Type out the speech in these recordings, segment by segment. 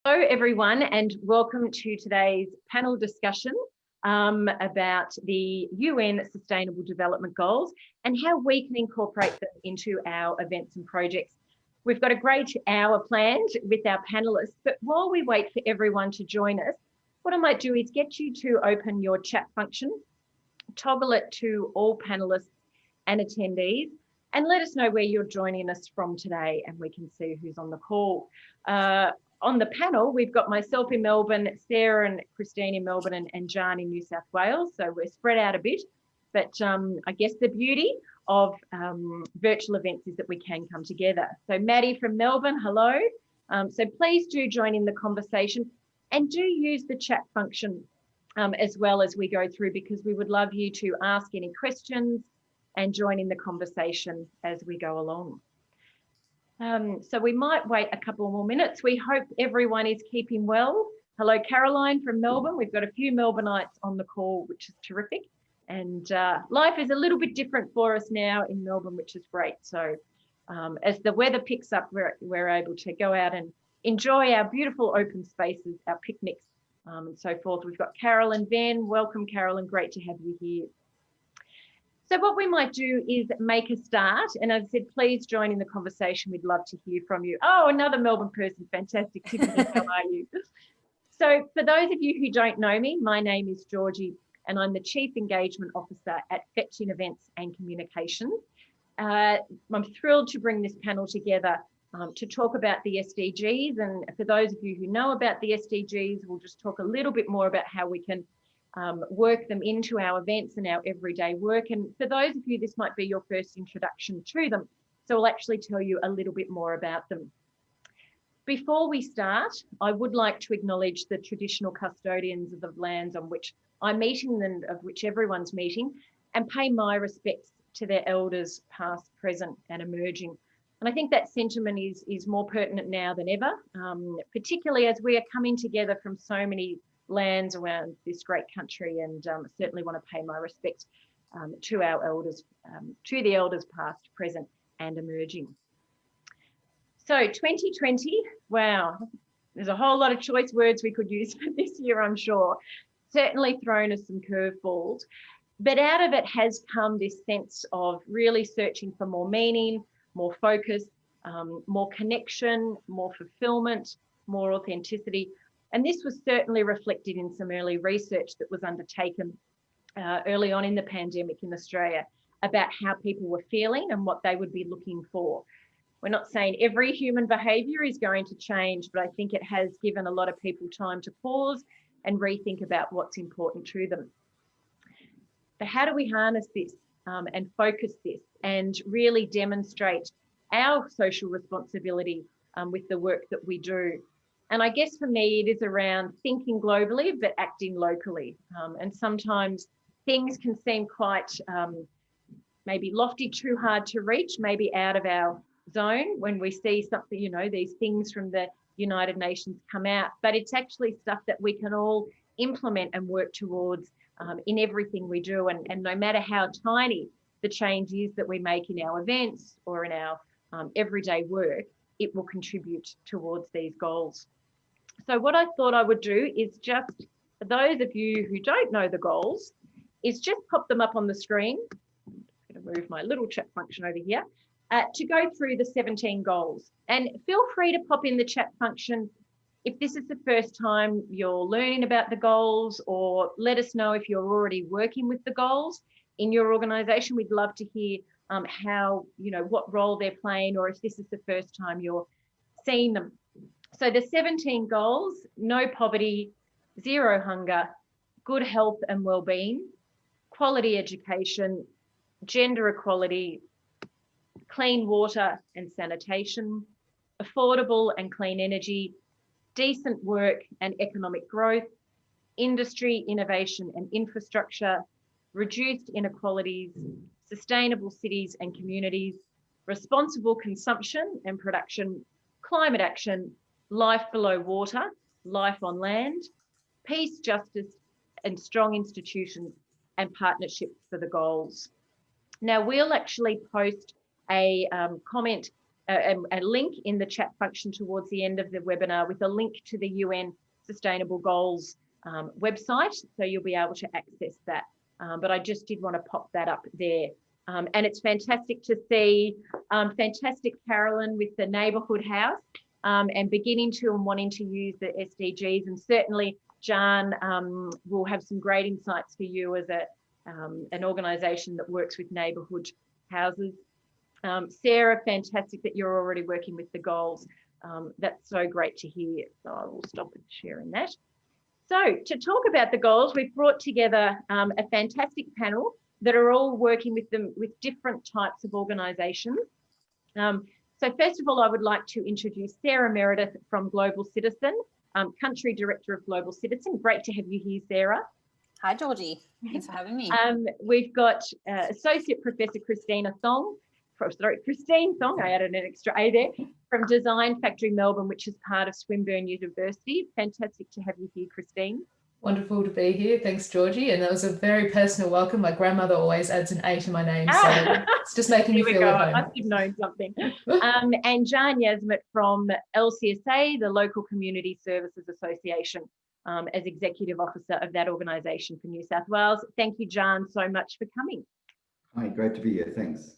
Hello everyone and welcome to today's panel discussion about the UN Sustainable Development Goals and how we can incorporate them into our events and projects. We've got a great hour planned with our panellists, but while we wait for everyone to join us, what I might do is get you to open your chat function, toggle it to all panellists and attendees, and let us know where you're joining us from today and we can see who's on the call. On the panel, we've got myself in Melbourne, Sarah and Christine in Melbourne, and Jan in New South Wales. So we're spread out a bit, but I guess the beauty of virtual events is that we can come together. So Maddie from Melbourne, hello. So please do join in the conversation and do use the chat function as well as we go through, because we would love you to ask any questions and join in the conversation as we go along. So we might wait a couple more minutes. We hope everyone is keeping well. Hello, Caroline from Melbourne. We've got a few Melbourneites on the call, which is terrific. And life is a little bit different for us now in Melbourne, which is great. So as the weather picks up, we're able to go out and enjoy our beautiful open spaces, our picnics and so forth. We've got Carolyn Venn. Welcome, Carolyn. Great to have you here. So what we might do is make a start. And as I said, please join in the conversation. We'd love to hear from you. Oh, another Melbourne person. Fantastic. Tiffany, how are you? So for those of you who don't know me, my name is Georgie and I'm the Chief Engagement Officer at Factory Events and Communications. I'm thrilled to bring this panel together to talk about the SDGs. And for those of you who know about the SDGs, we'll just talk a little bit more about how we can work them into our events and our everyday work. And for those of you, this might be your first introduction to them. So I'll actually tell you a little bit more about them. Before we start, I would like to acknowledge the traditional custodians of the lands on which I'm meeting and of which everyone's meeting, and pay my respects to their elders, past, present, and emerging. And I think that sentiment is more pertinent now than ever, particularly as we are coming together from so many lands around this great country, and certainly want to pay my respects to our elders, to the elders past, present and emerging. So 2020, wow, there's a whole lot of choice words we could use for this year, I'm sure. Certainly thrown us some curveballs, but out of it has come this sense of really searching for more meaning, more focus, more connection, more fulfillment, more authenticity. And this was certainly reflected in some early research that was undertaken early on in the pandemic in Australia about how people were feeling and what they would be looking for. We're not saying every human behaviour is going to change, but I think it has given a lot of people time to pause and rethink about what's important to them. But how do we harness this and focus this and really demonstrate our social responsibility with the work that we do? And I guess for me, it is around thinking globally, but acting locally. And sometimes things can seem quite maybe lofty, too hard to reach, maybe out of our zone when we see something, you know, these things from the United Nations come out, but it's actually stuff that we can all implement and work towards in everything we do. And no matter how tiny the change is that we make in our events or in our everyday work, it will contribute towards these goals. So what I thought I would do is just, for those of you who don't know the goals, is just pop them up on the screen. I'm going to move my little chat function over here to go through the 17 goals. And feel free to pop in the chat function if this is the first time you're learning about the goals, or let us know if you're already working with the goals in your organisation. We'd love to hear how, you know, what role they're playing, or if this is the first time you're seeing them. So the 17 goals: no poverty, zero hunger, good health and well-being, quality education, gender equality, clean water and sanitation, affordable and clean energy, decent work and economic growth, industry, innovation and infrastructure, reduced inequalities, sustainable cities and communities, responsible consumption and production, climate action, life below water, life on land, peace, justice and strong institutions, and partnerships for the goals. Now we'll actually post a comment a link in the chat function towards the end of the webinar with a link to the UN Sustainable Goals website, so you'll be able to access that. But I just did want to pop that up there. And it's fantastic to see fantastic Carolyn with the neighbourhood house and beginning to and wanting to use the SDGs. And certainly, Jan will have some great insights for you as an organisation that works with neighbourhood houses. Sarah, fantastic that you're already working with the goals. That's so great to hear. So I will stop sharing that. So to talk about the goals, we've brought together a fantastic panel that are all working with them with different types of organisations. So first of all, I would like to introduce Sarah Meredith from Global Citizen, Country Director of Global Citizen. Great to have you here, Sarah. Hi, Georgie. Thanks for having me. We've got Associate Professor Christine Thong, I added an extra A there, from Design Factory Melbourne, which is part of Swinburne University. Fantastic to have you here, Christine. Wonderful to be here. Thanks, Georgie. And that was a very personal welcome. My grandmother always adds an A to my name, so it's just making me feel at home. I must have known something. And Can Yasmut from LCSA, the Local Community Services Association, as Executive Officer of that organisation for New South Wales. Thank you, Jan, so much for coming. Hi, great to be here. Thanks.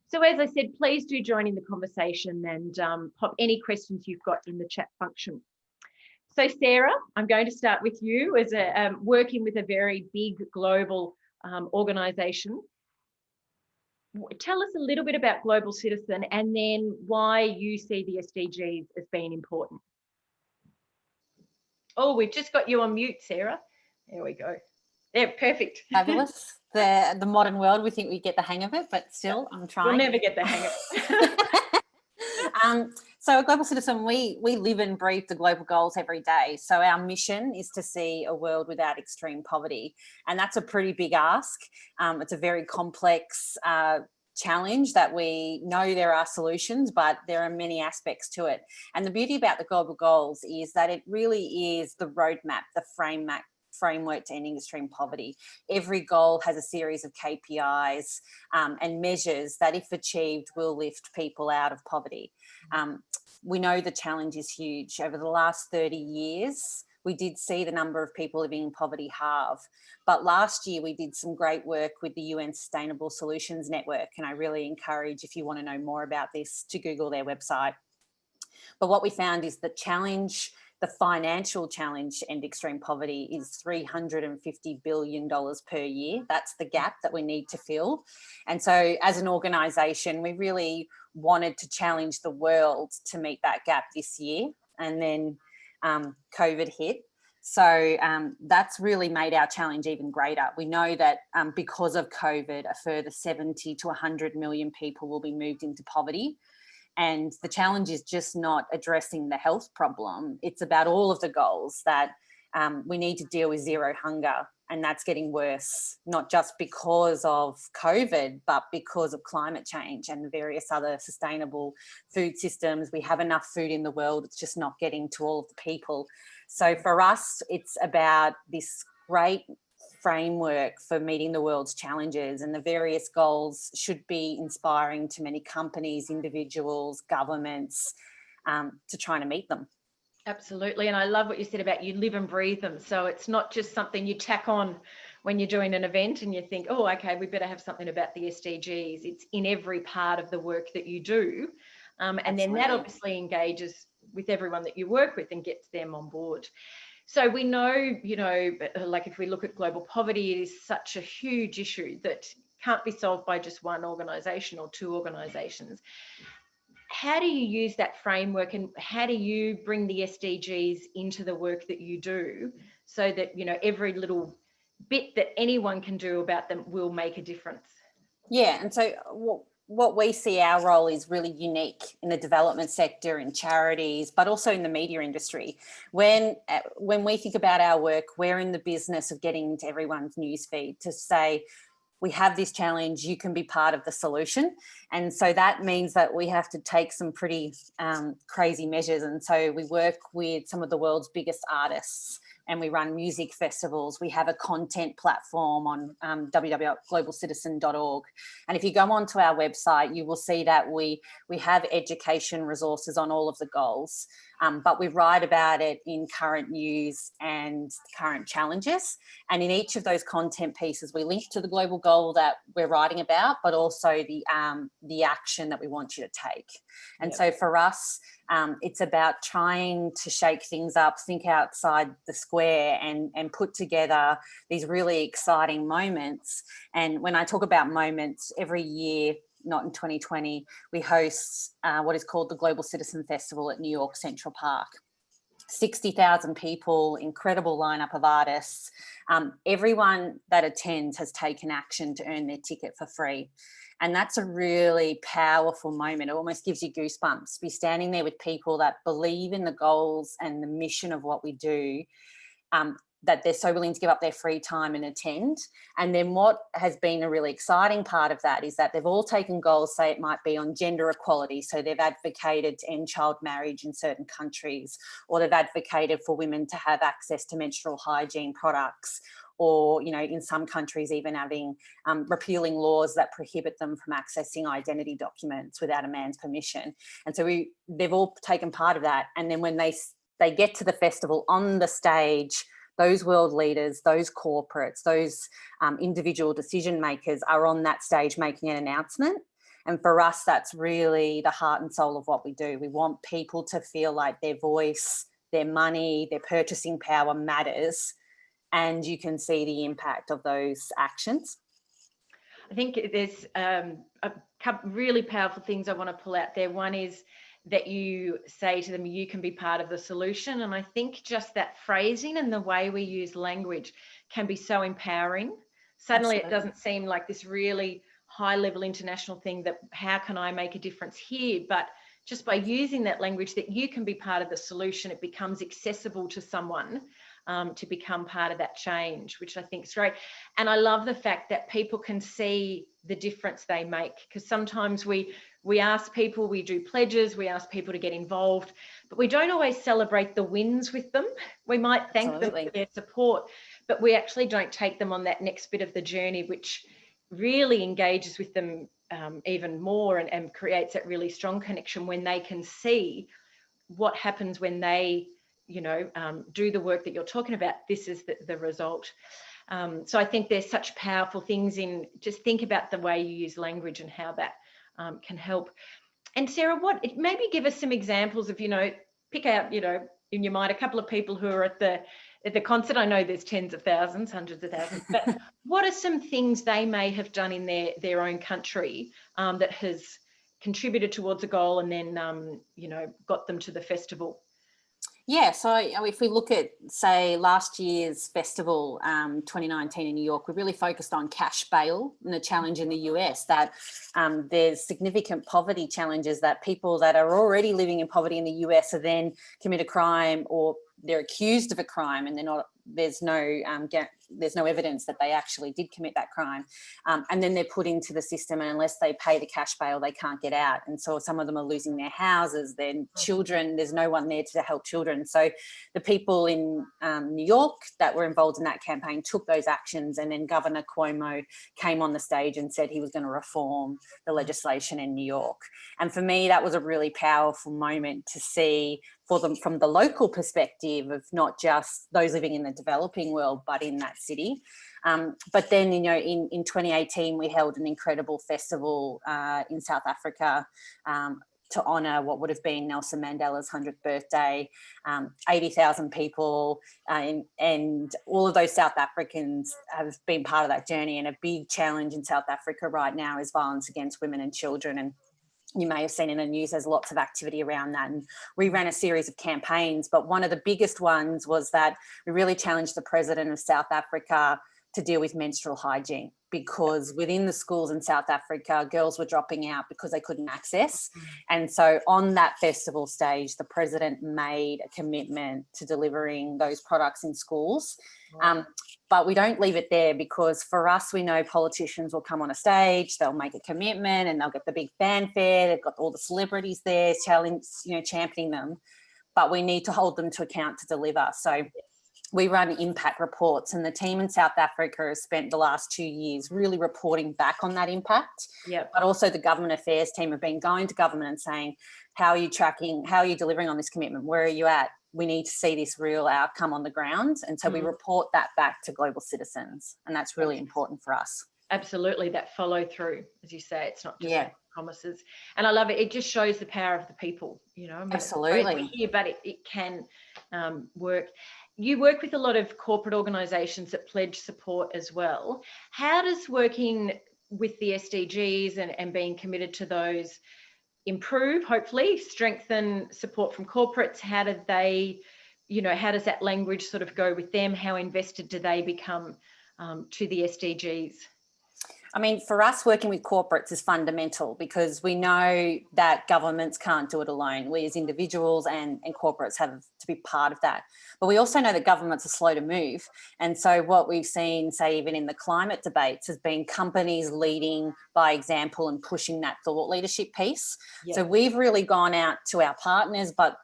So as I said, please do join in the conversation and pop any questions you've got in the chat function. So Sarah, I'm going to start with you as working with a very big global organisation. Tell us a little bit about Global Citizen and then why you see the SDGs as being important. Oh, we've just got you on mute, Sarah. There we go. Yeah, perfect. Fabulous. The modern world, we think we get the hang of it, but still, I'm trying. We'll never get the hang of it. So at Global Citizen, we live and breathe the global goals every day. So our mission is to see a world without extreme poverty. And that's a pretty big ask. It's a very complex challenge that we know there are solutions, but there are many aspects to it. And the beauty about the global goals is that it really is the roadmap, the framework to ending extreme poverty. Every goal has a series of KPIs and measures that, if achieved, will lift people out of poverty. We know the challenge is huge. Over the last 30 years, we did see the number of people living in poverty halve. But last year, we did some great work with the UN Sustainable Solutions Network, and I really encourage, if you want to know more about this, to Google their website. But what we found is the financial challenge to end extreme poverty is $350 billion per year. That's the gap that we need to fill. And so as an organisation, we really wanted to challenge the world to meet that gap this year. And then COVID hit. So that's really made our challenge even greater. We know that because of COVID, a further 70 to 100 million people will be moved into poverty. And the challenge is just not addressing the health problem. It's about all of the goals that we need to deal with zero hunger. And that's getting worse, not just because of COVID, but because of climate change and various other sustainable food systems. We have enough food in the world. It's just not getting to all of the people. So for us, it's about this great framework for meeting the world's challenges, and the various goals should be inspiring to many companies, individuals, governments to try to meet them. Absolutely. And I love what you said about you live and breathe them. So it's not just something you tack on when you're doing an event and you think, oh, okay, we better have something about the SDGs. It's in every part of the work that you do. And then that obviously engages with everyone that you work with and gets them on board. So we know, you know, like if we look at global poverty, it is such a huge issue that can't be solved by just one organisation or two organisations. How do you use that framework and how do you bring the SDGs into the work that you do so that, you know, every little bit that anyone can do about them will make a difference? Yeah, and so what we see our role is really unique in the development sector, in charities, but also in the media industry. When we think about our work, we're in the business of getting into everyone's newsfeed to say, we have this challenge, you can be part of the solution. And so that means that we have to take some pretty crazy measures. And so we work with some of the world's biggest artists, and we run music festivals. We have a content platform on www.globalcitizen.org. And if you go onto our website, you will see that we have education resources on all of the goals, but we write about it in current news and current challenges. And in each of those content pieces, we link to the global goal that we're writing about, but also the action that we want you to take. And so for us, it's about trying to shake things up, think outside the square, and put together these really exciting moments. And when I talk about moments, every year, not in 2020, we host what is called the Global Citizen Festival at New York Central Park. 60,000 people, incredible lineup of artists. Everyone that attends has taken action to earn their ticket for free. And that's a really powerful moment. It almost gives you goosebumps. Be standing there with people that believe in the goals and the mission of what we do, that they're so willing to give up their free time and attend. And then what has been a really exciting part of that is that they've all taken goals, say it might be on gender equality. So they've advocated to end child marriage in certain countries, or they've advocated for women to have access to menstrual hygiene products, or, you know, in some countries even having repealing laws that prohibit them from accessing identity documents without a man's permission. And so they've all taken part of that. And then when they get to the festival, on the stage, those world leaders, those corporates, those individual decision makers are on that stage making an announcement. And for us, that's really the heart and soul of what we do. We want people to feel like their voice, their money, their purchasing power matters, and you can see the impact of those actions. I think there's a couple really powerful things I want to pull out there. One is that you say to them, you can be part of the solution. And I think just that phrasing and the way we use language can be so empowering. Suddenly Absolutely. It doesn't seem like this really high level international thing that how can I make a difference here? But just by using that language that you can be part of the solution, it becomes accessible to someone to become part of that change, which I think is great. And I love the fact that people can see the difference they make, because sometimes we ask people, we do pledges, we ask people to get involved, but we don't always celebrate the wins with them. We might thank Absolutely. them for their support, but we actually don't take them on that next bit of the journey, which really engages with them even more and creates that really strong connection when they can see what happens when they do the work that you're talking about. This is the result. So I think there's such powerful things in just think about the way you use language and how that can help. And Sarah, maybe give us some examples of, pick out, in your mind, a couple of people who are at the concert. I know there's tens of thousands, hundreds of thousands, but what are some things they may have done in their own country that has contributed towards a goal and then, got them to the festival? Yeah, so if we look at, say, last year's festival, 2019 in New York, we really focused on cash bail and the challenge in the US that there's significant poverty challenges that people that are already living in poverty in the US are then commit a crime, or they're accused of a crime and there's no evidence that they actually did commit that crime. And then they're put into the system, and unless they pay the cash bail, they can't get out. And so some of them are losing their houses, their children, there's no one there to help children. So the people in New York that were involved in that campaign took those actions, and then Governor Cuomo came on the stage and said he was going to reform the legislation in New York. And for me, that was a really powerful moment to see for them from the local perspective of not just those living in the developing world, but in that city. But then, in 2018, we held an incredible festival in South Africa to honour what would have been Nelson Mandela's 100th birthday. 80,000 people, and all of those South Africans have been part of that journey. And a big challenge in South Africa right now is violence against women and children. And you may have seen in the news, there's lots of activity around that. And we ran a series of campaigns, but one of the biggest ones was that we really challenged the president of South Africa to deal with menstrual hygiene, because within the schools in South Africa, girls were dropping out because they couldn't access. And so on that festival stage, the president made a commitment to delivering those products in schools. But we don't leave it there, because for us, we know politicians will come on a stage, they'll make a commitment and they'll get the big fanfare. They've got all the celebrities there championing them, but we need to hold them to account to deliver. So we run impact reports, and the team in South Africa has spent the last 2 years really reporting back on that impact. But also the government affairs team have been going to government and saying, how are you tracking? How are you delivering on this commitment? Where are you at? We need to see this real outcome on the ground. And so we report that back to global citizens. And that's really important for us. Absolutely. That follow through, as you say, it's not just promises. And I love it. It just shows the power of the people, you know. I mean, absolutely. Here, but it can work. You work with a lot of corporate organisations that pledge support as well. How does working with the SDGs and being committed to those improve, hopefully, strengthen support from corporates? How do they, you know, how does that language sort of go with them? How invested do they become to the SDGs? I mean, for us, working with corporates is fundamental, because we know that governments can't do it alone. We as individuals and corporates have to be part of that. But we also know that governments are slow to move. And so what we've seen, say, even in the climate debates, has been companies leading by example and pushing that thought leadership piece. So we've really gone out to our partners, but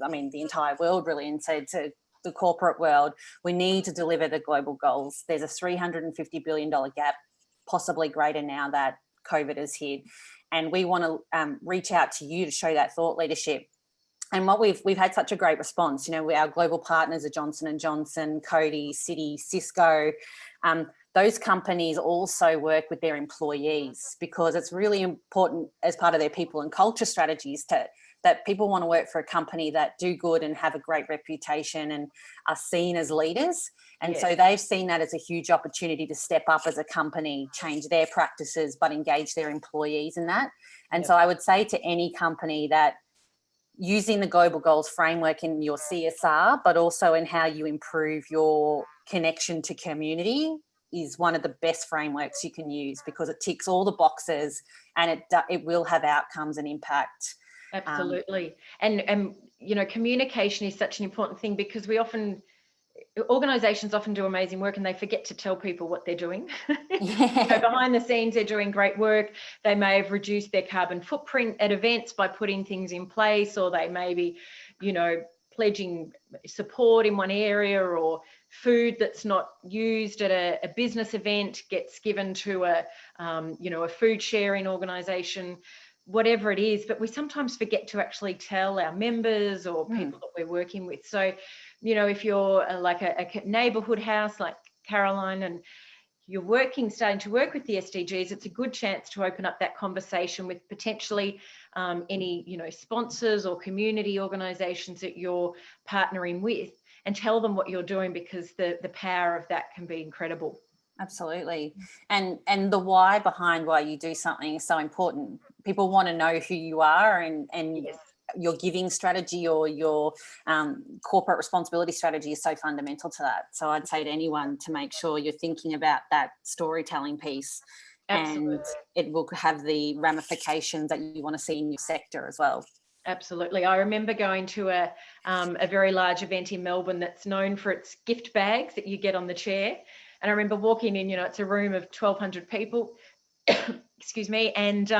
I mean, the entire world really, and said to the corporate world, we need to deliver the global goals. There's a $350 billion gap, possibly greater now that COVID has hit. And we want to reach out to you to show that thought leadership. And what we've had such a great response. You know, our global partners are Johnson & Johnson, Coty, Citi, Cisco. Those companies also work with their employees, because it's really important as part of their people and culture strategies that people want to work for a company that do good and have a great reputation and are seen as leaders. And so they've seen that as a huge opportunity to step up as a company, change their practices, but engage their employees in that. And so I would say to any company that using the global goals framework in your CSR, but also in how you improve your connection to community, is one of the best frameworks you can use, because it ticks all the boxes and it will have outcomes and impact. Absolutely. And you know, communication is such an important thing, because organisations often do amazing work and they forget to tell people what they're doing. You know, behind the scenes, they're doing great work. They may have reduced their carbon footprint at events by putting things in place, or they may be, you know, pledging support in one area, or food that's not used at a business event gets given to a food sharing organisation, whatever it is. But we sometimes forget to actually tell our members or people that we're working with. So, you know, if you're like a neighbourhood house like Caroline, and you're starting to work with the SDGs, it's a good chance to open up that conversation with potentially any, you know, sponsors or community organisations that you're partnering with, and tell them what you're doing, because the power of that can be incredible. Absolutely. And the why behind why you do something is so important. People want to know who you are, and your giving strategy or your corporate responsibility strategy is so fundamental to that. So I'd say to anyone to make sure you're thinking about that storytelling piece. Absolutely. And it will have the ramifications that you want to see in your sector as well. Absolutely. I remember going to a very large event in Melbourne that's known for its gift bags that you get on the chair. And I remember walking in, you know, it's a room of 1,200 people, excuse me, and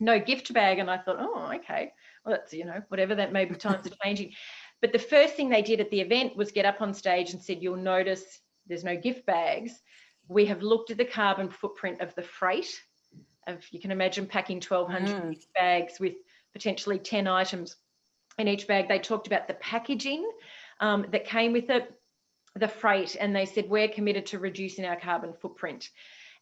no gift bag. And I thought, oh, okay, well, that's, you know, whatever, that maybe times are changing. But the first thing they did at the event was get up on stage and said, you'll notice there's no gift bags. We have looked at the carbon footprint of the freight. You can imagine packing 1,200 gift bags with potentially 10 items in each bag. They talked about the packaging that came with it, the freight, and they said, we're committed to reducing our carbon footprint.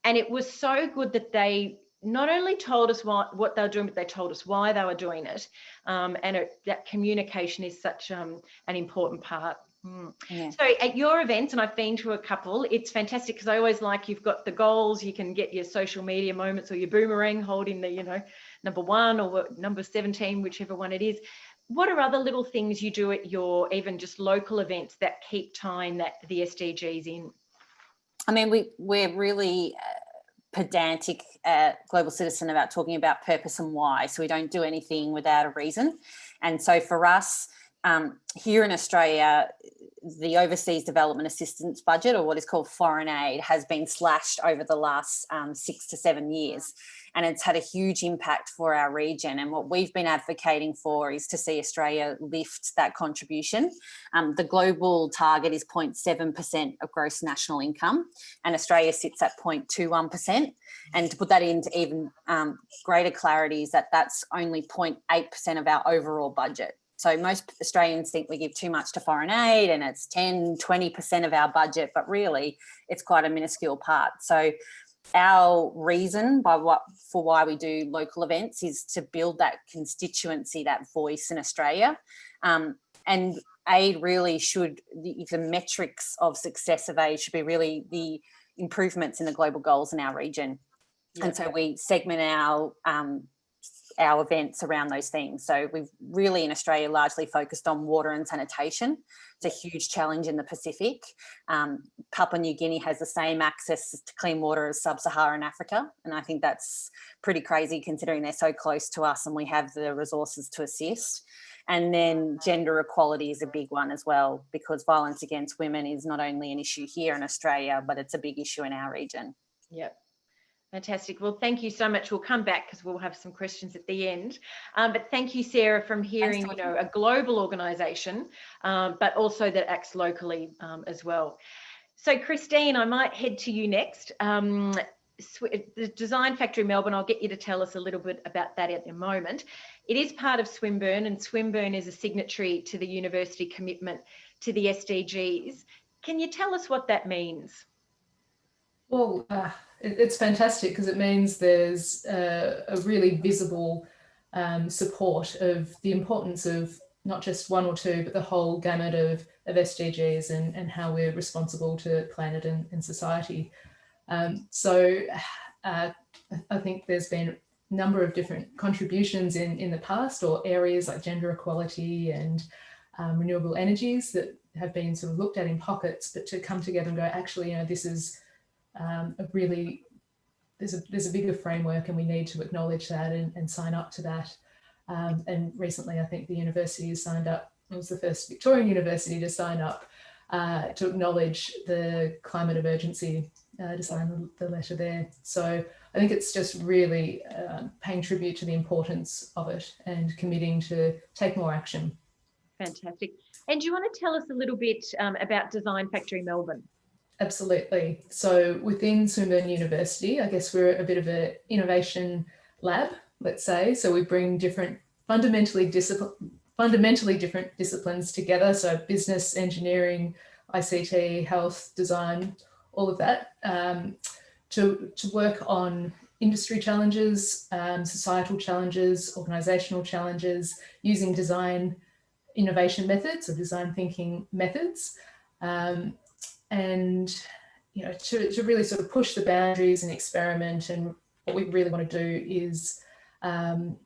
And it was so good that they not only told us what they were doing, but they told us why they were doing it. That communication is such an important part. So at your events, and I've been to a couple, it's fantastic, because I always like, you've got the goals, you can get your social media moments or your boomerang holding the, you know, number 1 or number 17, whichever one it is. What are other little things you do at your even just local events that keep tying the SDGs in? I mean, we're really pedantic global citizen about talking about purpose and why. So we don't do anything without a reason. And so for us, here in Australia, the overseas development assistance budget, or what is called foreign aid, has been slashed over the last 6 to 7 years. And it's had a huge impact for our region. And what we've been advocating for is to see Australia lift that contribution. The global target is 0.7% of gross national income, and Australia sits at 0.21%. And to put that into even greater clarity is that that's only 0.8% of our overall budget. So most Australians think we give too much to foreign aid and it's 10, 20% of our budget, but really it's quite a minuscule part. So our reason for why we do local events is to build that constituency, that voice in Australia. And aid really should, the metrics of success of aid should be really the improvements in the global goals in our region. Yeah. And so we segment our events around those things. So we've really in Australia largely focused on water and sanitation. It's a huge challenge in the Pacific. Papua New Guinea has the same access to clean water as sub-Saharan Africa. And I think that's pretty crazy considering they're so close to us and we have the resources to assist. And then gender equality is a big one as well, because violence against women is not only an issue here in Australia, but it's a big issue in our region. Yep. Fantastic. Well, thank you so much. We'll come back because we'll have some questions at the end. But thank you, Sarah, from hearing, Thanks, a global organisation, but also that acts locally as well. So, Christine, I might head to you next. The Design Factory Melbourne, I'll get you to tell us a little bit about that at the moment. It is part of Swinburne, and Swinburne is a signatory to the university commitment to the SDGs. Can you tell us what that means? Well, it's fantastic because it means there's a really visible support of the importance of not just one or two, but the whole gamut of SDGs and how we're responsible to planet and society. So I think there's been a number of different contributions in the past, or areas like gender equality and renewable energies that have been sort of looked at in pockets, but to come together and go, actually, this is there's a bigger framework and we need to acknowledge that and sign up to that. And recently, I think the university has signed up. It was the first Victorian university to sign up to acknowledge the climate of urgency, to sign the letter there. So I think it's just really paying tribute to the importance of it and committing to take more action. Fantastic. And do you want to tell us a little bit about Design Factory Melbourne? Absolutely. So within Swinburne University, I guess we're a bit of an innovation lab, let's say. So we bring fundamentally different disciplines together. So business, engineering, ICT, health, design, all of that, to work on industry challenges, societal challenges, organisational challenges, using design innovation methods or design thinking methods. And to really sort of push the boundaries and experiment. And what we really want to do is, one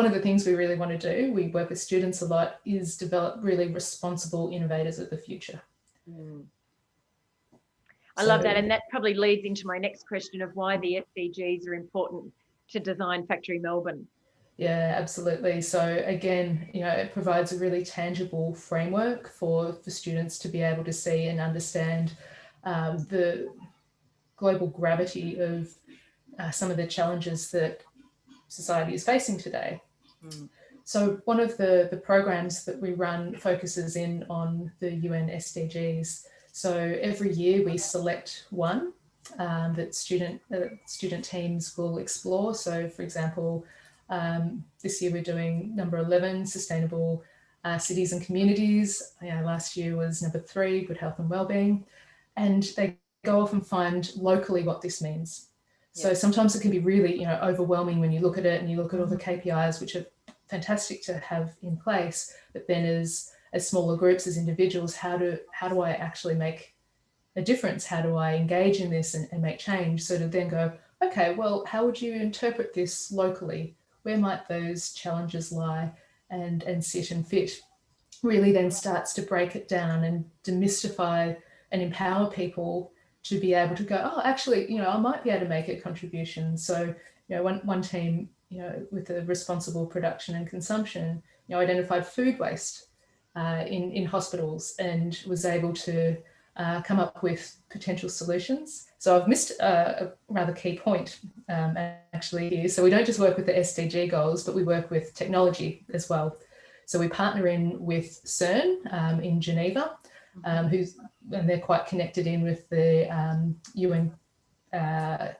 of the things we really want to do, we work with students a lot, is develop really responsible innovators of the future. I love that, and that probably leads into my next question of why the SDGs are important to Design Factory Melbourne. Yeah, absolutely. So again, it provides a really tangible framework for students to be able to see and understand the global gravity of some of the challenges that society is facing today. So one of the programs that we run focuses in on the UN SDGs. So every year we select one that student teams will explore. So for example, this year we're doing number 11, sustainable cities and communities. Last year was number 3, good health and wellbeing. And they go off and find locally what this means. So sometimes it can be really, overwhelming when you look at it and you look at all the KPIs, which are fantastic to have in place. But then as smaller groups, as individuals, how do I actually make a difference? How do I engage in this and make change? So to then go, okay, well, how would you interpret this locally? Where might those challenges lie and sit and fit? Really then starts to break it down and demystify and empower people to be able to go, oh, actually, I might be able to make a contribution. So, one team, with the responsible production and consumption, identified food waste in hospitals and was able to come up with potential solutions. So I've missed a rather key point actually here. So we don't just work with the SDG goals, but we work with technology as well. So we partner in with CERN in Geneva, and they're quite connected in with the UN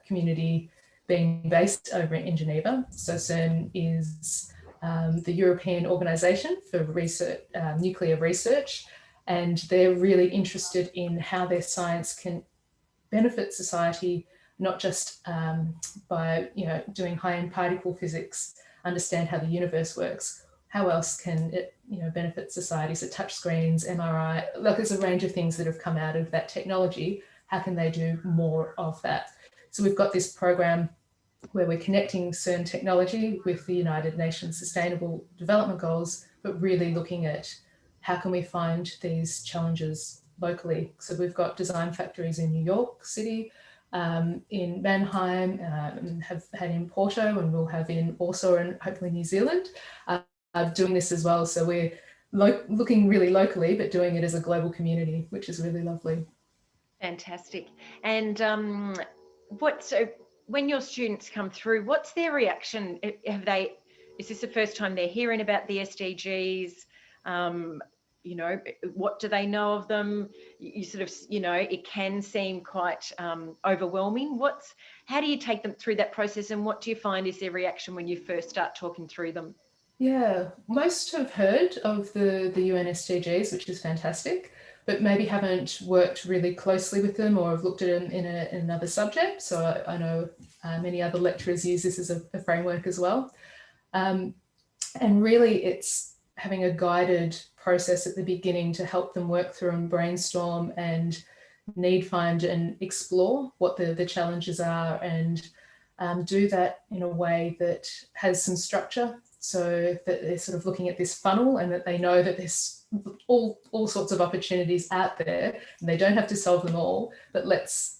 community being based over in Geneva. So CERN is the European Organisation for Research, Nuclear Research, and they're really interested in how their science can benefit society, not just by doing high-end particle physics, understand how the universe works. How else can it benefit society? So touchscreens, MRI, like there's a range of things that have come out of that technology. How can they do more of that? So we've got this program where we're connecting CERN technology with the United Nations Sustainable Development Goals, but really looking at how can we find these challenges locally. So we've got design factories in New York City, in Mannheim, and have had in Porto, and we'll have in also and hopefully New Zealand doing this as well. So we're looking really locally, but doing it as a global community, which is really lovely. Fantastic. And so when your students come through, what's their reaction? Is this the first time they're hearing about the SDGs? What do they know of them? You sort of, it can seem quite overwhelming. How do you take them through that process, and what do you find is their reaction when you first start talking through them? Yeah, most have heard of the UN SDGs, which is fantastic, but maybe haven't worked really closely with them or have looked at them in another subject. So I know many other lecturers use this as a framework as well. And really it's having a guided process at the beginning to help them work through and brainstorm and need find and explore what the challenges are, and do that in a way that has some structure, so that they're sort of looking at this funnel and that they know that there's all sorts of opportunities out there and they don't have to solve them all, but let's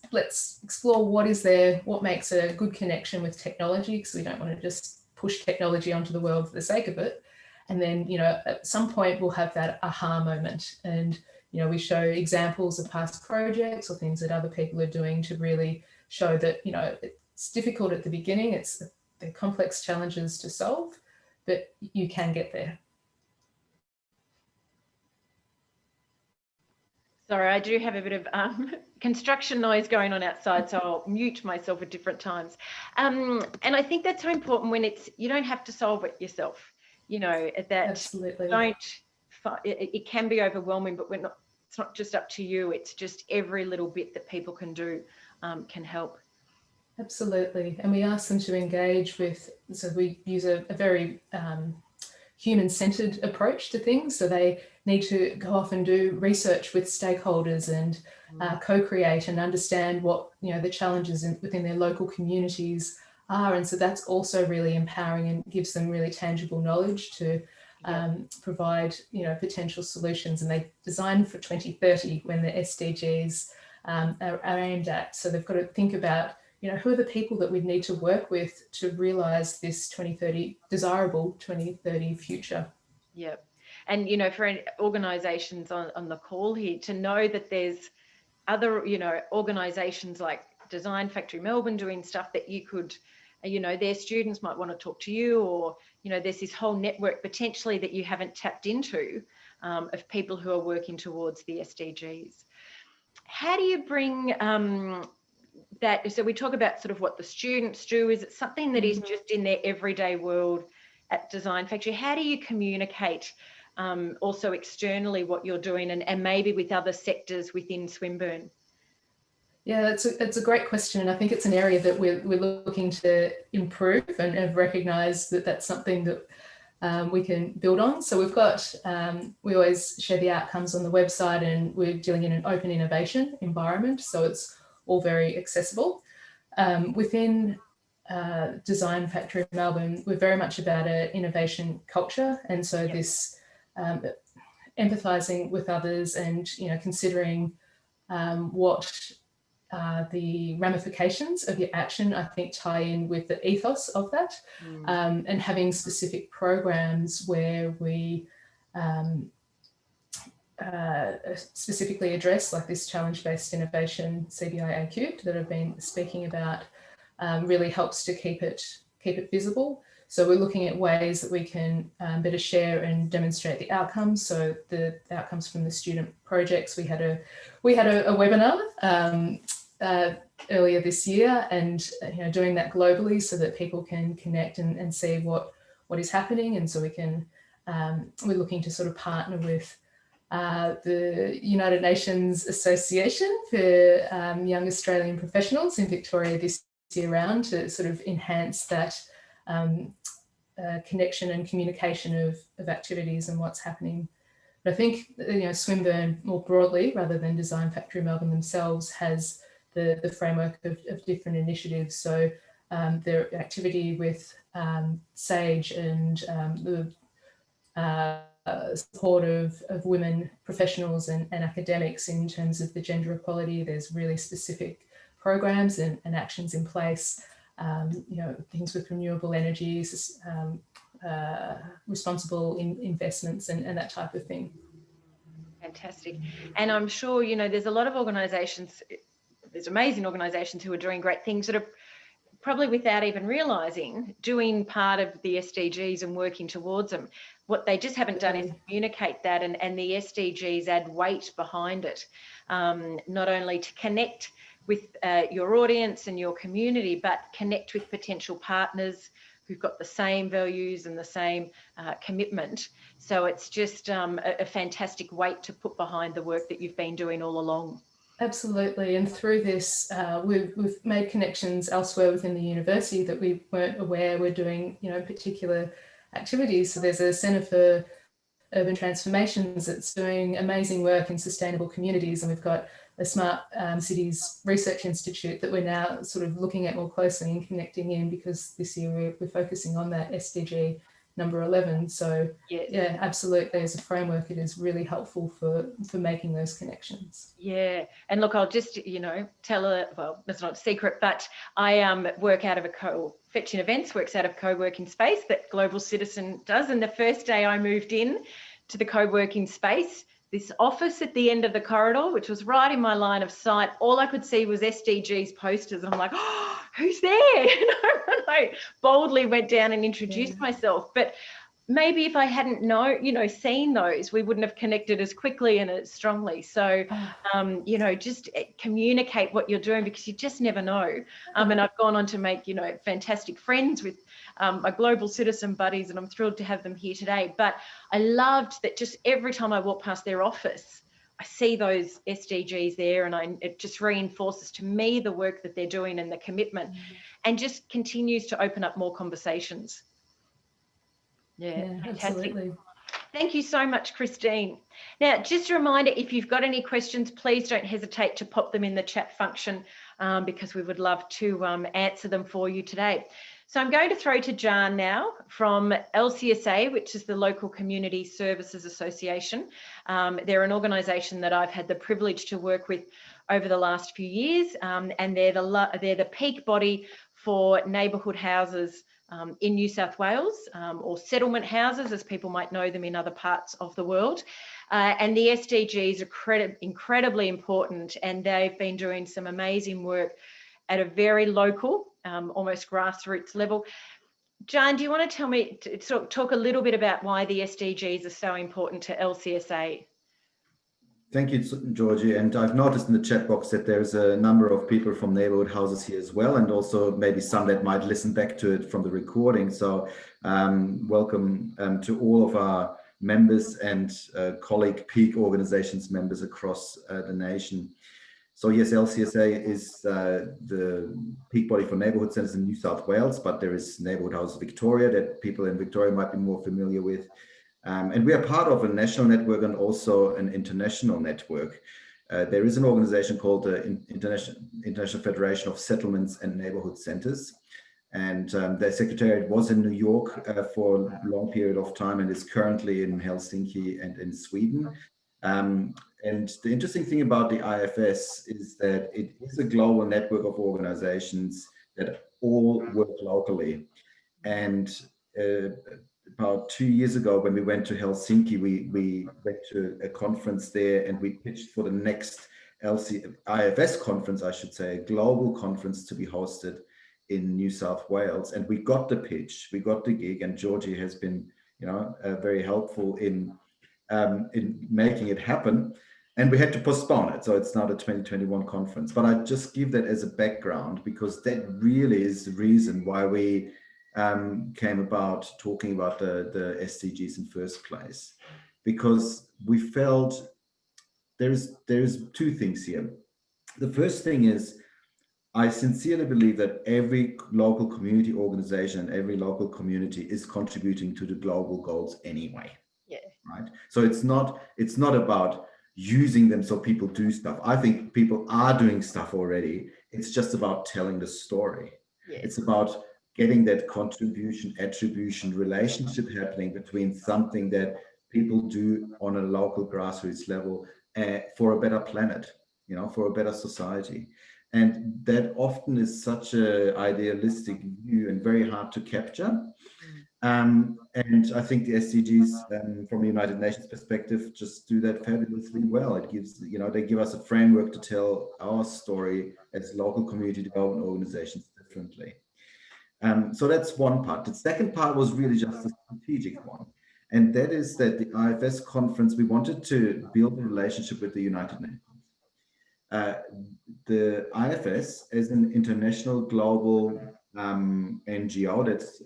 explore what is there, what makes a good connection with technology, because we don't want to just push technology onto the world for the sake of it. And then, at some point we'll have that aha moment, and, we show examples of past projects or things that other people are doing to really show that, it's difficult at the beginning, they're complex challenges to solve, but you can get there. Sorry, I do have a bit of construction noise going on outside, so I'll mute myself at different times. And I think that's so important when you don't have to solve it yourself. That Absolutely. It can be overwhelming, but it's not just up to you. It's just every little bit that people can do can help. Absolutely. And we ask them to engage with, so we use a very human-centered approach to things. So they need to go off and do research with stakeholders and co-create and understand what, the challenges within their local communities are. And so that's also really empowering and gives them really tangible knowledge to provide, potential solutions. And they design for 2030 when the SDGs are aimed at. So they've got to think about, who are the people that we need to work with to realise this 2030 desirable 2030 future. Yep. And, for organisations on the call here to know that there's other, organisations like Design Factory Melbourne doing stuff that you could, their students might want to talk to you, or, there's this whole network potentially that you haven't tapped into of people who are working towards the SDGs. How do you bring that? So we talk about sort of what the students do. Is it something that is just in their everyday world at Design Factory? How do you communicate also externally what you're doing and maybe with other sectors within Swinburne? Yeah, it's a great question. And I think it's an area that we're looking to improve and have recognised that that's something that we can build on. So we've got, we always share the outcomes on the website, and we're dealing in an open innovation environment. So it's all very accessible. Within Design Factory Melbourne, we're very much about an innovation culture. And so this empathising with others and, considering what the ramifications of your action, I think, tie in with the ethos of that, and having specific programs where we specifically address, like this challenge-based innovation CBI Cubed that I've been speaking about, really helps to keep it visible. So we're looking at ways that we can better share and demonstrate the outcomes. So the outcomes from the student projects. We had a webinar earlier this year, and doing that globally so that people can connect and see what is happening. And so we can we're looking to sort of partner with the United Nations Association for Young Australian Professionals in Victoria this year round to sort of enhance that connection and communication of activities and what's happening. But I think Swinburne more broadly, rather than Design Factory Melbourne themselves, has the framework of different initiatives. So their activity with SAGE and the support of women professionals and academics in terms of the gender equality. There's really specific programs and actions in place, things with renewable energies, responsible investments and that type of thing. Fantastic. And I'm sure, there's a lot of organisations, there's amazing organisations who are doing great things that are probably without even realising doing part of the SDGs and working towards them. What they just haven't done is communicate that, and the SDGs add weight behind it, not only to connect with your audience and your community, but connect with potential partners who've got the same values and the same commitment. So it's just a fantastic weight to put behind the work that you've been doing all along. Absolutely, and through this, we've made connections elsewhere within the university that we weren't aware were doing, particular activities. So there's a Centre for Urban Transformations that's doing amazing work in sustainable communities, and we've got a Smart Cities Research Institute that we're now sort of looking at more closely and connecting in, because this year we're focusing on that SDG number 11. So yes. Yeah, absolutely, as a framework, it is really helpful for making those connections. Yeah, and look, I'll just tell her, well, that's not a secret, but I work out of Fetching Events works out of co-working space that Global Citizen does. And the first day I moved in to the co-working space, this office at the end of the corridor, which was right in my line of sight, all I could see was SDGs posters. And I'm like, oh, who's there? And I boldly went down and introduced myself. But maybe if I hadn't seen those, we wouldn't have connected as quickly and as strongly. So, just communicate what you're doing, because you just never know. And I've gone on to make, fantastic friends with my Global Citizen buddies, and I'm thrilled to have them here today. But I loved that just every time I walk past their office, I see those SDGs there, and it just reinforces to me the work that they're doing and the commitment, and just continues to open up more conversations. Yeah, fantastic. Absolutely. Thank you so much, Christine. Now, just a reminder, if you've got any questions, please don't hesitate to pop them in the chat function, because we would love to answer them for you today. So I'm going to throw to Jan now from LCSA, which is the Local Community Services Association. They're an organisation that I've had the privilege to work with over the last few years, and they're the peak body for neighbourhood houses in New South Wales, or settlement houses, as people might know them in other parts of the world. And the SDGs are incredibly important, and they've been doing some amazing work at a very local, almost grassroots level. Jan, do you want to talk a little bit about why the SDGs are so important to LCSA? Thank you, Georgie. And I've noticed in the chat box that there's a number of people from neighborhood houses here as well, and also maybe some that might listen back to it from the recording. So welcome to all of our members and colleague peak organizations members across the nation. So yes, LCSA is the peak body for neighborhood centers in New South Wales, but there is Neighborhood House Victoria that people in Victoria might be more familiar with. And we are part of a national network and also an international network. There is an organization called the International Federation of Settlements and Neighborhood Centers. And their secretariat was in New York for a long period of time and is currently in Helsinki and in Sweden. And the interesting thing about the IFS is that it is a global network of organizations that all work locally. And about 2 years ago, when we went to Helsinki, we went to a conference there, and we pitched for the next IFS conference, I should say, a global conference to be hosted in New South Wales. And we got the pitch, we got the gig, and Georgie has been, very helpful in making it happen. And we had to postpone it, so it's now the 2021 conference. But I just give that as a background, because that really is the reason why we came about talking about the SDGs in first place, because we felt there's two things here. The first thing is, I sincerely believe that every local community organization and every local community is contributing to the global goals anyway. Yeah. Right. So it's not about using them so people do stuff. I think people are doing stuff already. It's just about telling the story. Yeah. It's about getting that contribution, attribution relationship happening between something that people do on a local grassroots level for a better planet, for a better society. And that often is such an idealistic view and very hard to capture. And I think the SDGs, from the United Nations perspective, just do that fabulously well. It gives, they give us a framework to tell our story as local community development organizations differently. So that's one part. The second part was really just a strategic one. And that is that the IFS conference, we wanted to build a relationship with the United Nations. The IFS is an international global NGO that's,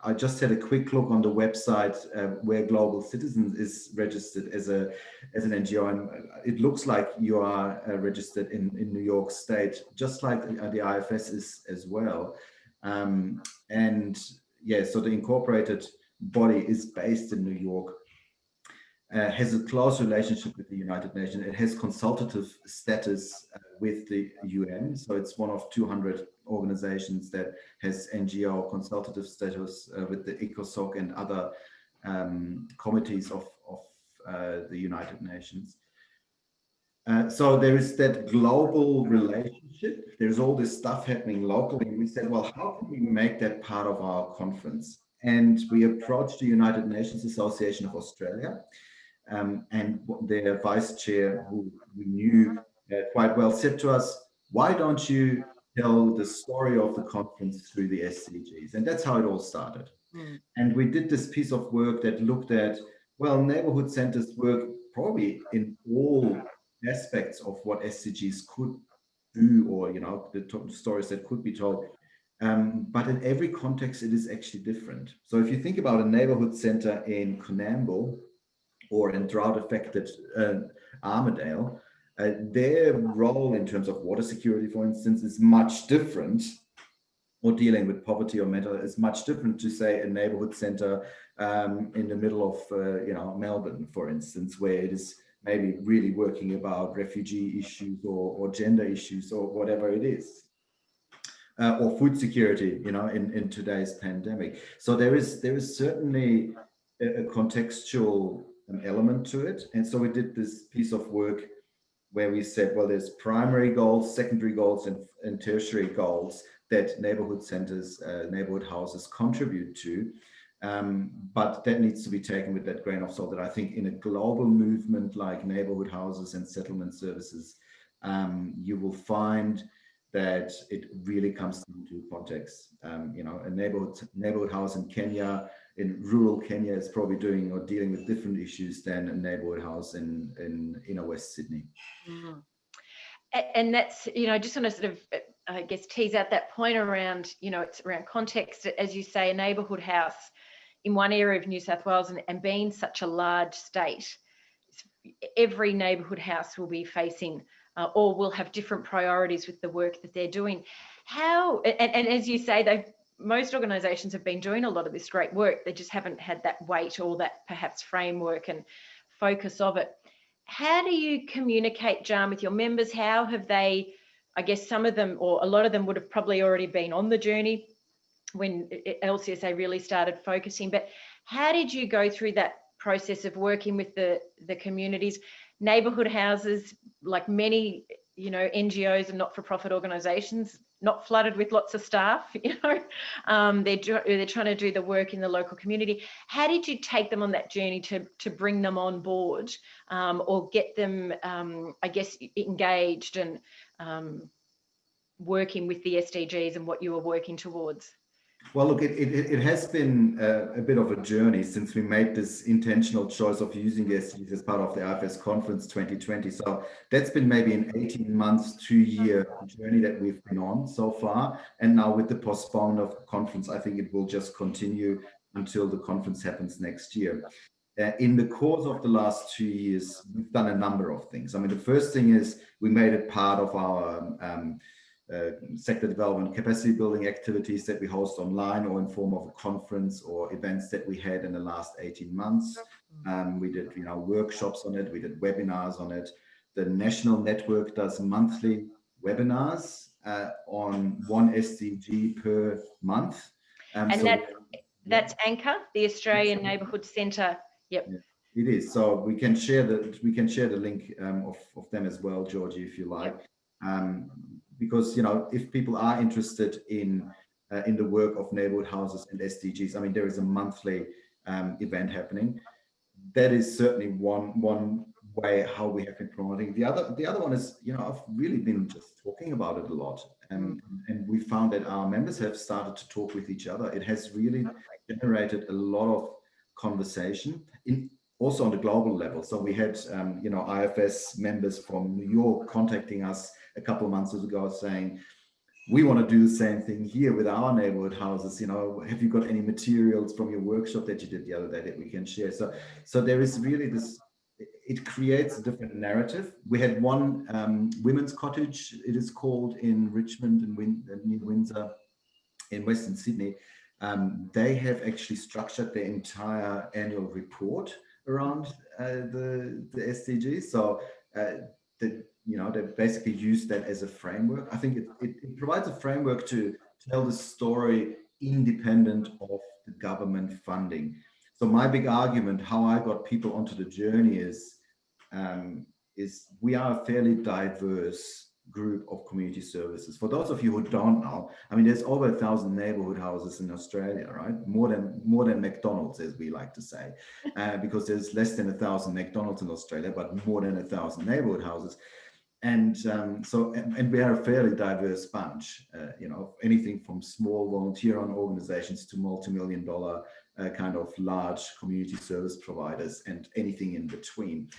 I just had a quick look on the website where Global Citizens is registered as an NGO, and it looks like you are registered in New York State, just like the IFS is as well. And yeah, so the incorporated body is based in New York. Has a close relationship with the United Nations. It has consultative status with the UN. So it's one of 200 organizations that has NGO consultative status with the ECOSOC and other committees of the United Nations. So there is that global relationship. There's all this stuff happening locally. And we said, well, how can we make that part of our conference? And we approached the United Nations Association of Australia. And their vice chair, who we knew quite well, said to us, why don't you tell the story of the conference through the SDGs? And that's how it all started. And we did this piece of work that looked at, well, neighborhood centers work probably in all aspects of what SDGs could do, or, the stories that could be told. But in every context, it is actually different. So if you think about a neighborhood center in Coonamble, or in drought-affected Armidale, their role in terms of water security, for instance, is much different, or dealing with poverty or mental is much different to, say, a neighborhood center in the middle of Melbourne, for instance, where it is maybe really working about refugee issues or gender issues or whatever it is. Or food security, in today's pandemic. So there is certainly a contextual element to it. And so we did this piece of work where we said, well, there's primary goals, secondary goals, and tertiary goals that neighborhood centers, neighborhood houses contribute to. But that needs to be taken with that grain of salt, that I think in a global movement like neighborhood houses and settlement services, you will find that it really comes into context. A neighborhood house in Kenya, in rural Kenya, is probably doing or dealing with different issues than a neighborhood house in inner West Sydney. And that's, I just want to sort of, I guess, tease out that point around, it's around context. As you say, a neighbourhood house in one area of New South Wales and being such a large state, every neighbourhood house will be facing or will have different priorities with the work that they're doing. And as you say, most organisations have been doing a lot of this great work. They just haven't had that weight or that perhaps framework and focus of it. How do you communicate, Jan, with your members? How have they, I guess some of them or a lot of them would have probably already been on the journey when LCSA really started focusing, but how did you go through that process of working with the communities? neighbourhood houses, like many, you know, NGOs and not-for-profit organisations, not flooded with lots of staff, you know. They're trying to do the work in the local community. How did you take them on that journey to bring them on board, or get them, I guess, engaged and working with the SDGs and what you were working towards? Well, look, it has been a bit of a journey since we made this intentional choice of using the SDGs as part of the IFS Conference 2020. So that's been maybe an 18 months, 2-year journey that we've been on so far. And now with the postponement of the conference, I think it will just continue until the conference happens next year. In the course of the last 2 years, we've done a number of things. I mean, the first thing is we made it part of our sector development capacity building activities that we host online or in form of a conference or events that we had in the last 18 months. We did, you know, workshops on it. We did webinars on it. The national network does monthly webinars on one SDG per month. And so that's Anchor, the Australian Neighbourhood Centre. Yep. Yeah, it is. So we can share the link of them as well, Georgie, if you like. Yep. Because, you know, if people are interested in the work of neighborhood houses and SDGs, I mean, there is a monthly event happening. That is certainly one way how we have been promoting. The other one is, you know, I've really been just talking about it a lot, and we found that our members have started to talk with each other. It has really generated a lot of conversation also on the global level. So we had, you know, IFS members from New York contacting us a couple of months ago saying, we want to do the same thing here with our neighborhood houses. You know, have you got any materials from your workshop that you did the other day that we can share? So there is really this, it creates a different narrative. We had one women's cottage, it is called, in Richmond and near Windsor in Western Sydney. They have actually structured their entire annual report around the SDGs. So you know, they basically use that as a framework. I think it provides a framework to tell the story independent of the government funding. So my big argument, how I got people onto the journey is we are a fairly diverse group of community services. For those of you who don't know, I mean, there's over 1,000 neighborhood houses in Australia, right? More than McDonald's, as we like to say, because there's less than 1,000 McDonald's in Australia, but more than 1,000 neighborhood houses. And and we are a fairly diverse bunch, you know, anything from small volunteer-run organizations to multi-million-dollar kind of large community service providers and anything in between.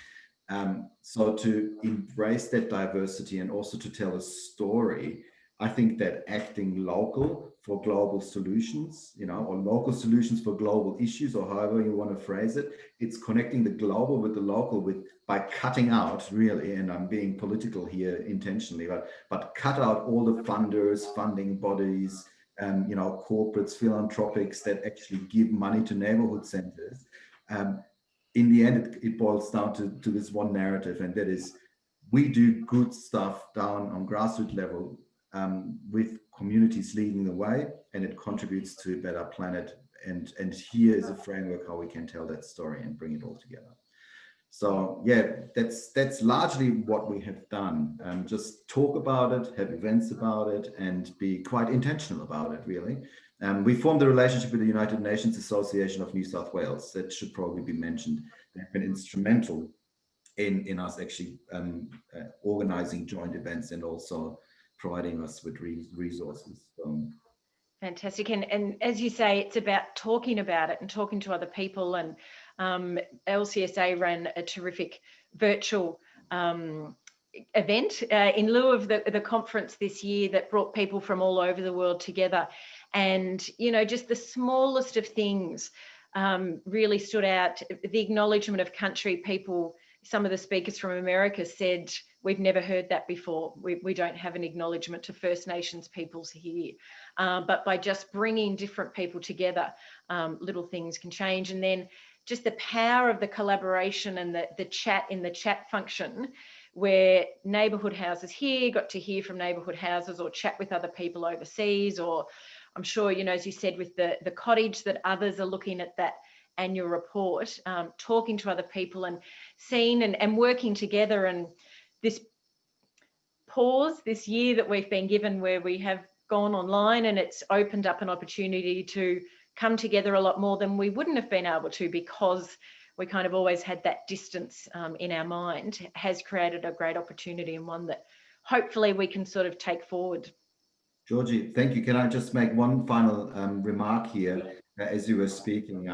So to embrace that diversity and also to tell a story, I think that acting local for global solutions, you know, or local solutions for global issues, or however you want to phrase it, it's connecting the global with the local by cutting out, really, and I'm being political here intentionally, but cut out all the funders, funding bodies, you know, corporates, philanthropics that actually give money to neighborhood centers. In the end, it boils down to this one narrative, and that is, we do good stuff down on grassroots level with communities leading the way, and it contributes to a better planet. And here is a framework how we can tell that story and bring it all together. So yeah, that's largely what we have done. Just talk about it, have events about it, and be quite intentional about it, really. We formed a relationship with the United Nations Association of New South Wales. That should probably be mentioned. They've been instrumental in us actually organizing joint events and also providing us with resources. Fantastic. And as you say, it's about talking about it and talking to other people. And LCSA ran a terrific virtual event in lieu of the conference this year that brought people from all over the world together. And, you know, just the smallest of things really stood out. The acknowledgement of country, people, some of the speakers from America said, we've never heard that before. We don't have an acknowledgement to First Nations peoples here. But by just bringing different people together, little things can change. And then just the power of the collaboration and the chat in the chat function, where neighbourhood houses here got to hear from neighbourhood houses or chat with other people overseas, or I'm sure, you know, as you said, with the cottage, that others are looking at that annual report, talking to other people and seen and working together, and this pause this year that we've been given where we have gone online, and it's opened up an opportunity to come together a lot more than we wouldn't have been able to, because we kind of always had that distance in our mind, has created a great opportunity, and one that hopefully we can sort of take forward. Georgie, thank you. Can I just make one final remark here as you were speaking?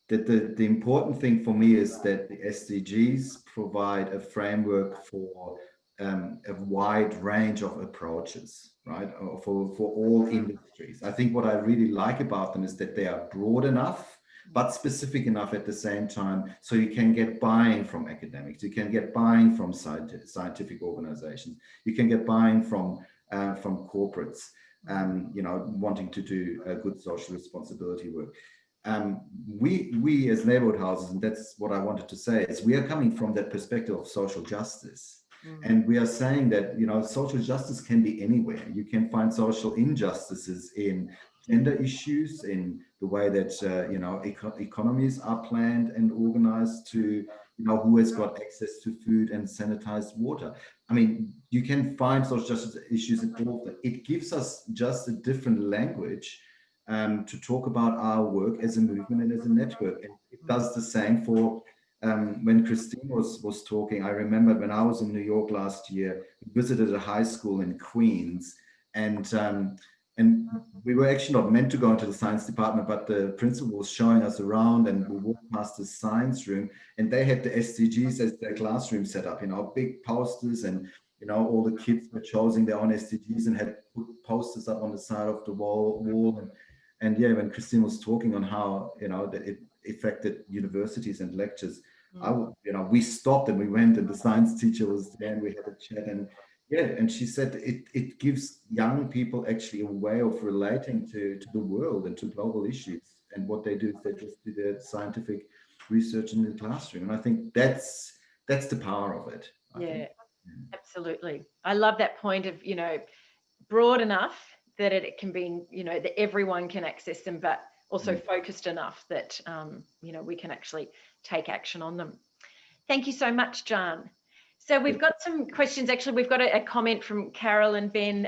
The important thing for me is that the SDGs provide a framework for a wide range of approaches, right, for all industries. I think what I really like about them is that they are broad enough, but specific enough at the same time, so you can get buy-in from academics, you can get buy-in from scientific organizations, you can get buy-in from corporates, you know, wanting to do good social responsibility work. We as neighborhood houses, and that's what I wanted to say, is we are coming from that perspective of social justice. And we are saying that, you know, social justice can be anywhere. You can find social injustices in gender issues, in the way that, you know, economies are planned and organized to, you know, who has got access to food and sanitized water. I mean, you can find social justice issues in all of them. It gives us just a different language to talk about our work as a movement and as a network. And it does the same for when Christine was talking. I remember when I was in New York last year, we visited a high school in Queens, and we were actually not meant to go into the science department, but the principal was showing us around, and we walked past the science room, and they had the SDGs as their classroom set up, you know, big posters, and, you know, all the kids were choosing their own SDGs and had put posters up on the side of the wall. And yeah, when Christine was talking on how, you know, that it affected universities and lectures, you know, we stopped and we went, and the science teacher was there, and we had a chat, and yeah, and she said it gives young people actually a way of relating to the world and to global issues. And what they do is they just do their scientific research in the classroom. And I think that's the power of it. I think. Absolutely. I love that point of, you know, broad enough that it can be, you know, that everyone can access them, but also focused enough that, you know, we can actually take action on them. Thank you so much, John. So we've got some questions. Actually, we've got a comment from Carol and Ben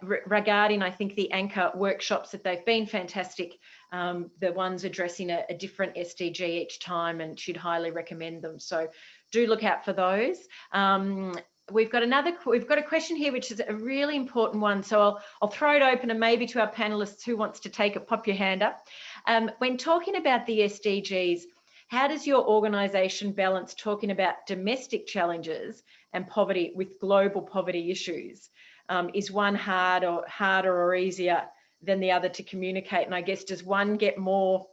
regarding, I think, the anchor workshops, that they've been fantastic. The ones addressing a different SDG each time, and should highly recommend them. So do look out for those. We've got a question here, which is a really important one. So I'll throw it open, and maybe to our panelists, who wants to take it, pop your hand up. When talking about the SDGs, how does your organisation balance talking about domestic challenges and poverty with global poverty issues? Is one harder or easier than the other to communicate? And I guess, does one get more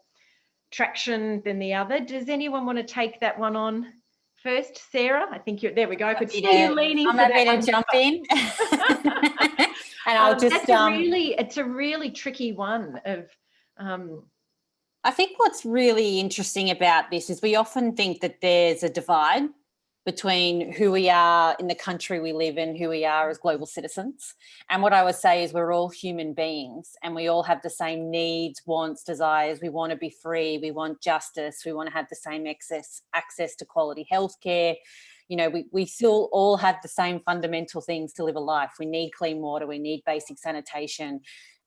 traction than the other? Does anyone want to take that one on first? Sarah, I think you're there. We go. I could see you leaning. I'm happy to jump in. And I'll just. It's a really tricky one. I think what's really interesting about this is we often think that there's a divide between who we are in the country we live in, who we are as global citizens. And what I would say is we're all human beings, and we all have the same needs, wants, desires. We want to be free. We want justice. We want to have the same access to quality healthcare. You know, we still all have the same fundamental things to live a life. We need clean water. We need basic sanitation.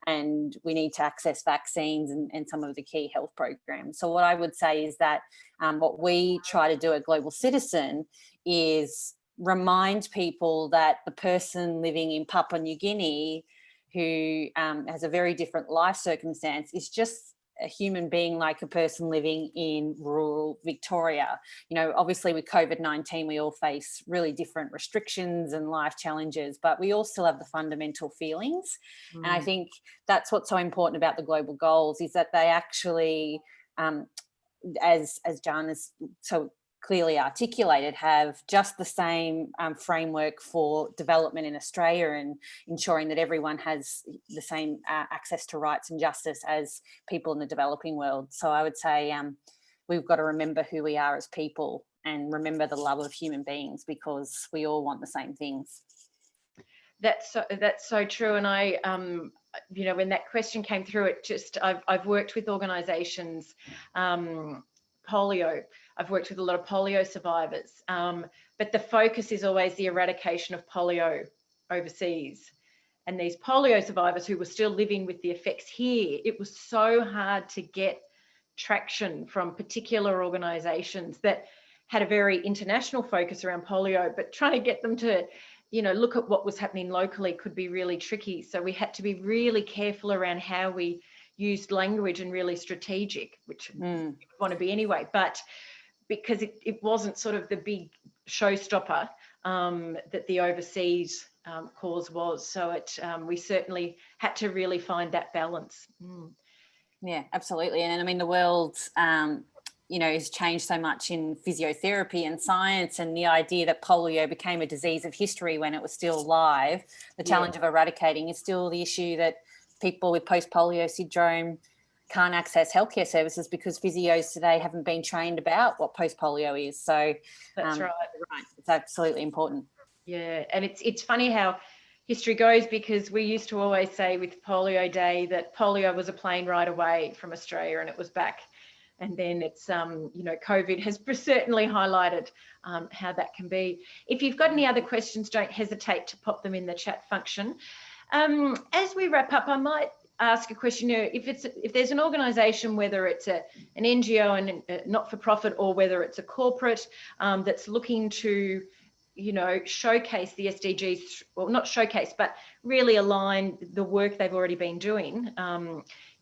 And we need to access vaccines and some of the key health programs. So what I would say is that what we try to do at Global Citizen is remind people that the person living in Papua New Guinea, who has a very different life circumstance, is just a human being like a person living in rural Victoria. You know, obviously with COVID-19, we all face really different restrictions and life challenges, but we all still have the fundamental feelings. And I think that's what's so important about the global goals, is that they actually, as John has so clearly articulated, have just the same framework for development in Australia, and ensuring that everyone has the same access to rights and justice as people in the developing world. So I would say we've got to remember who we are as people, and remember the love of human beings, because we all want the same things. That's so true. And I, you know, when that question came through, I've worked with organisations, polio I've worked with a lot of polio survivors, but the focus is always the eradication of polio overseas. And these polio survivors who were still living with the effects here, it was so hard to get traction from particular organisations that had a very international focus around polio, but trying to get them to, you know, look at what was happening locally could be really tricky. So we had to be really careful around how we used language and really strategic, which we want to be anyway, but because it wasn't sort of the big showstopper that the overseas cause was. So we certainly had to really find that balance. Yeah, absolutely. And I mean, the world, you know, has changed so much in physiotherapy and science, and the idea that polio became a disease of history when it was still alive. The challenge of eradicating is still the issue that people with post-polio syndrome can't access healthcare services because physios today haven't been trained about what post-polio is. So that's right. It's absolutely important. Yeah, and it's funny how history goes, because we used to always say with Polio Day that polio was a plane ride away from Australia and it was back. And then it's, you know, COVID has certainly highlighted how that can be. If you've got any other questions, don't hesitate to pop them in the chat function. As we wrap up, I might ask a question. If there's an organisation, whether it's an NGO and not-for-profit, or whether it's a corporate that's looking to, you know, showcase the SDGs, well, not showcase, but really align the work they've already been doing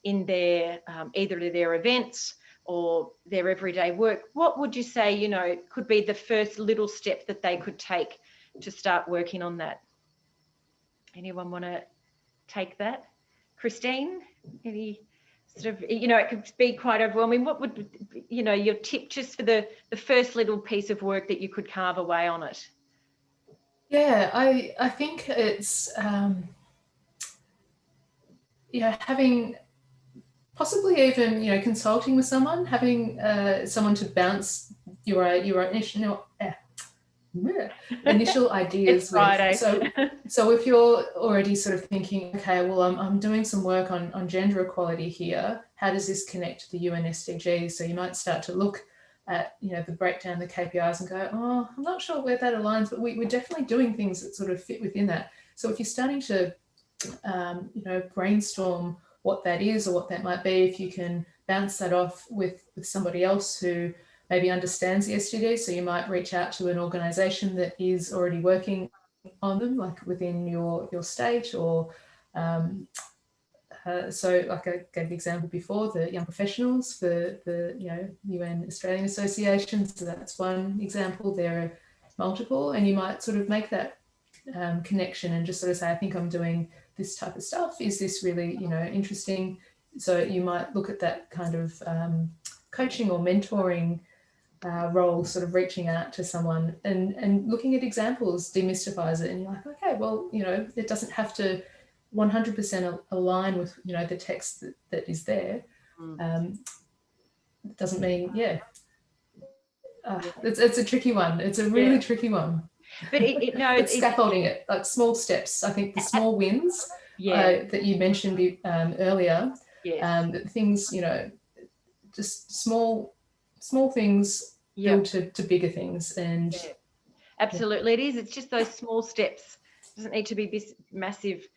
in their either their events or their everyday work, what would you say, you know, could be the first little step that they could take to start working on that? Anyone want to take that? Christine, any sort of, you know, it could be quite overwhelming. What would, you know, your tip just for the first little piece of work that you could carve away on it? Yeah, I think it's, you know, having possibly even, you know, consulting with someone, having someone to bounce your initial ideas with. So if you're already sort of thinking, okay, well, I'm doing some work on gender equality here, how does this connect to the UN SDGs? So you might start to look at, you know, the breakdown, the KPIs, and go, oh, I'm not sure where that aligns, but we're definitely doing things that sort of fit within that. So if you're starting to, you know, brainstorm what that is or what that might be, if you can bounce that off with somebody else who maybe understands the SDGs, so you might reach out to an organisation that is already working on them, like within your state, or so like I gave the example before, the young professionals for the, you know, UN Australian Association, so that's one example. There are multiple, and you might sort of make that connection and just sort of say, I think I'm doing this type of stuff. Is this really, you know, interesting? So you might look at that kind of coaching or mentoring role, sort of reaching out to someone and looking at examples demystifies it. And you're like, okay, well, you know, it doesn't have to 100% align with, you know, the text that is there. It doesn't mean, it's a tricky one. It's a really tricky one. But it's scaffolding it, like small steps. I think the small wins that you mentioned earlier, things, you know, just small things build to bigger things. And absolutely, it is. It's just those small steps. It doesn't need to be this massive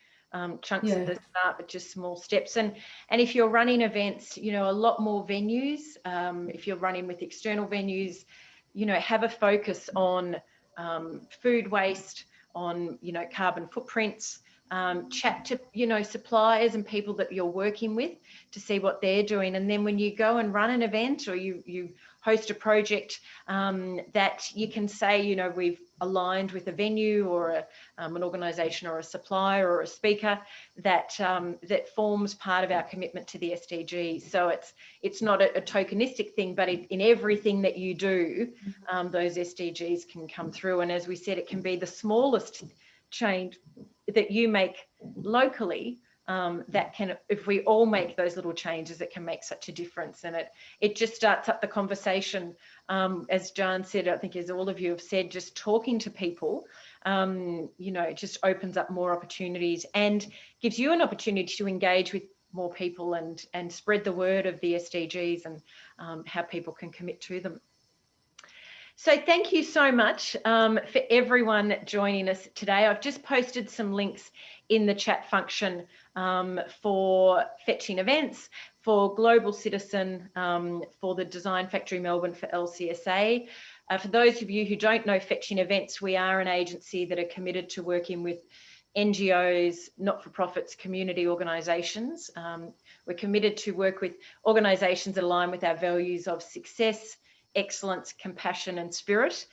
chunks at the start, but just small steps. And if you're running events, you know, a lot more venues. If you're running with external venues, you know, have a focus on food waste, on, you know, carbon footprints, chat to, you know, suppliers and people that you're working with to see what they're doing. And then when you go and run an event, or you host a project, that you can say, you know, we've aligned with a venue or an organisation or a supplier or a speaker that that forms part of our commitment to the SDGs. So it's not a tokenistic thing, but in everything that you do, those SDGs can come through. And as we said, it can be the smallest change that you make locally, that can, if we all make those little changes, it can make such a difference. And it just starts up the conversation. As Jan said, I think as all of you have said, just talking to people, you know, it just opens up more opportunities and gives you an opportunity to engage with more people and spread the word of the SDGs and how people can commit to them. So thank you so much for everyone joining us today. I've just posted some links in the chat function for fetching events, for Global Citizen, for the Design Factory Melbourne, for LCSA. For those of you who don't know Fetching Events, we are an agency that are committed to working with NGOs, not-for-profits, community organisations. We're committed to work with organisations that align with our values of success, excellence, compassion and spirit.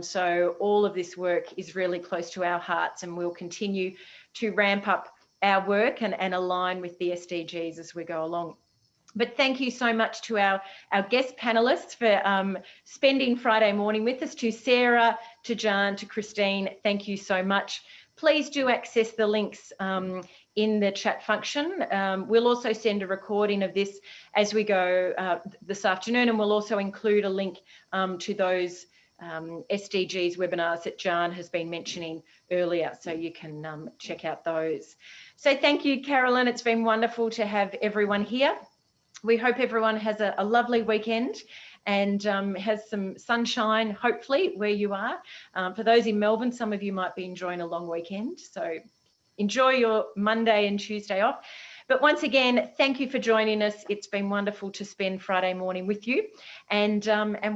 So all of this work is really close to our hearts, and we'll continue to ramp up our work and align with the SDGs as we go along. But thank you so much to our guest panelists for spending Friday morning with us. To Sarah, to Jan, to Christine, thank you so much. Please do access the links in the chat function. We'll also send a recording of this as we go this afternoon, and we'll also include a link to those SDGs webinars that Jan has been mentioning earlier, so you can check out those. So thank you, Carolyn. It's been wonderful to have everyone here. We hope everyone has a lovely weekend and has some sunshine, hopefully, where you are. For those in Melbourne, some of you might be enjoying a long weekend. So enjoy your Monday and Tuesday off. But once again, thank you for joining us. It's been wonderful to spend Friday morning with you. And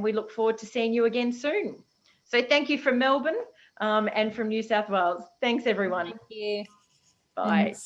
we look forward to seeing you again soon. So thank you from Melbourne and from New South Wales. Thanks, everyone. Thank you. Bye. Thanks.